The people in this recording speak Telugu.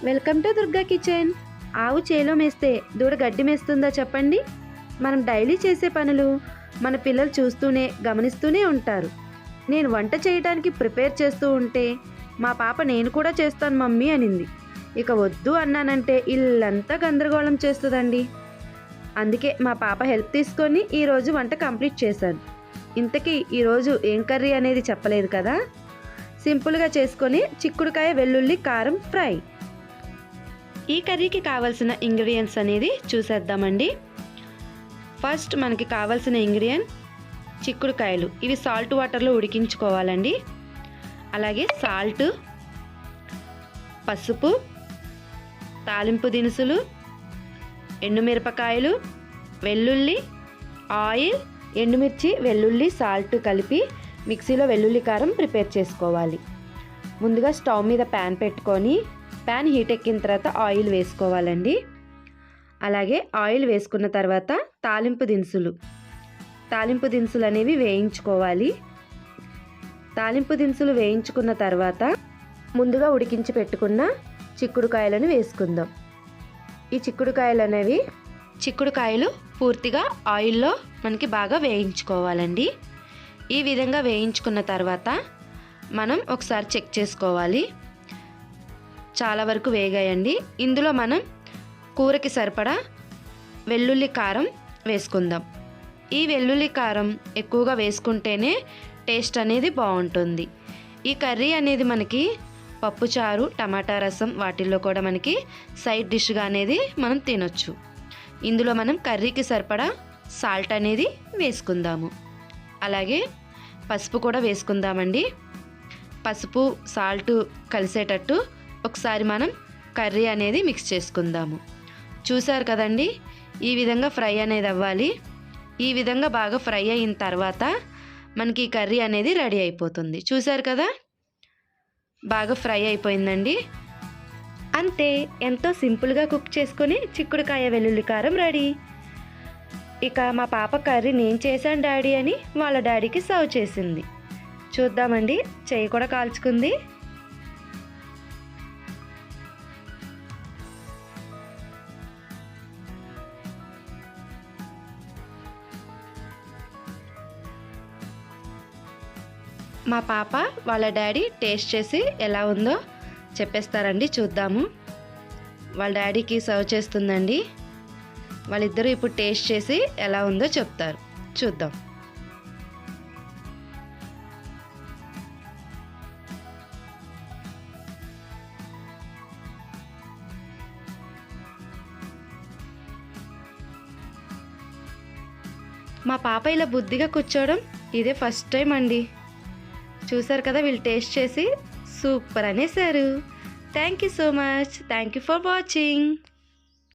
Welcome to Durga kitchen. ఆవు చేలో మేస్తే దూడ గడ్డి మేస్తుందా చెప్పండి. మనం డైలీ చేసే పనులు మన పిల్లలు చూస్తూనే గమనిస్తూనే ఉంటారు. నేను వంట చేయడానికి ప్రిపేర్ చేస్తూ ఉంటే మా పాప నేను కూడా చేస్తాను మమ్మీ అనింది. ఇక వద్దు అన్నానంటే ఇల్లంతా గందరగోళం చేస్తుందండి. అందుకే మా పాప హెల్ప్ తీసుకొని ఈరోజు వంట కంప్లీట్ చేశాను. ఇంతకీ ఈరోజు ఏం కర్రీ అనేది చెప్పలేదు కదా. సింపుల్గా చేసుకొని చిక్కుడుకాయ వెల్లుల్లి కారం ఫ్రై. ఈ కర్రీకి కావాల్సిన ఇంగ్రీడియంట్స్ అనేది చూసేద్దామండి. ఫస్ట్ మనకి కావాల్సిన ఇంగ్రీడియంట్ చిక్కుడుకాయలు. ఇవి సాల్ట్ వాటర్లో ఉడికించుకోవాలండి. అలాగే సాల్ట్, పసుపు, తాలింపు దినుసులు, ఎండుమిరపకాయలు, వెల్లుల్లి, ఆయిల్, ఎండుమిర్చి, వెల్లుల్లి, సాల్ట్ కలిపి మిక్సీలో వెల్లుల్లి కారం ప్రిపేర్ చేసుకోవాలి. ముందుగా స్టవ్ మీద ప్యాన్ పెట్టుకొని ప్యాన్ హీట్ ఎక్కిన తర్వాత ఆయిల్ వేసుకోవాలండి. అలాగే ఆయిల్ వేసుకున్న తర్వాత తాలింపు దినుసులు అనేవి వేయించుకోవాలి. తాలింపు దినుసులు వేయించుకున్న తర్వాత ముందుగా ఉడికించి పెట్టుకున్న చిక్కుడుకాయలను వేసుకుందాం. ఈ చిక్కుడుకాయలు పూర్తిగా ఆయిల్లో మనకి బాగా వేయించుకోవాలండి. ఈ విధంగా వేయించుకున్న తర్వాత మనం ఒకసారి చెక్ చేసుకోవాలి. చాలా వరకు వేగాయండి. ఇందులో మనం కూరకి సరిపడా వెల్లుల్లి కారం వేసుకుందాం. ఈ వెల్లుల్లి కారం ఎక్కువగా వేసుకుంటేనే టేస్ట్ అనేది బాగుంటుంది. ఈ కర్రీ అనేది మనకి పప్పుచారు, టమాటా రసం వాటిల్లో కూడా మనకి సైడ్ డిష్గా అనేది మనం తినొచ్చు. ఇందులో మనం కర్రీకి సరిపడా సాల్ట్ అనేది వేసుకుందాము. అలాగే పసుపు కూడా వేసుకుందామండి. పసుపు సాల్ట్ కలిసేటట్టు ఒకసారి మనం కర్రీ అనేది మిక్స్ చేసుకుందాము. చూసారు కదండి, ఈ విధంగా ఫ్రై అనేది అవ్వాలి. ఈ విధంగా బాగా ఫ్రై అయిన తర్వాత మనకి ఈ కర్రీ అనేది రెడీ అయిపోతుంది. చూసారు కదా, బాగా ఫ్రై అయిపోయిందండి. అంతే, ఎంతో సింపుల్గా కుక్ చేసుకొని చిక్కుడుకాయ వెల్లుల్లి కారం రెడీ. ఇక మా పాప కర్రీ నేను చేశాను డాడీ అని వాళ్ళ డాడీకి సర్వ్ చేసింది. చూద్దామండి, చెయ్యి కూడా కాల్చుకుంది. మా పాప వాళ్ళ డాడీ టేస్ట్ చేసి ఎలా ఉందో చెప్పేస్తారండి. చూద్దాము. వాళ్ళ డాడీకి సర్వ్ చేస్తుందండి. వాళ్ళిద్దరూ ఇప్పుడు టేస్ట్ చేసి ఎలా ఉందో చెప్తారు. చూద్దాం. మా పాప ఇలా బుద్ధిగా కూర్చోవడం ఇదే ఫస్ట్ టైం అండి. చూసారు కదా, వీళ్ళు టేస్ట్ చేసి సూపర్ అనేసారు. Thank you so much. Thank you for watching.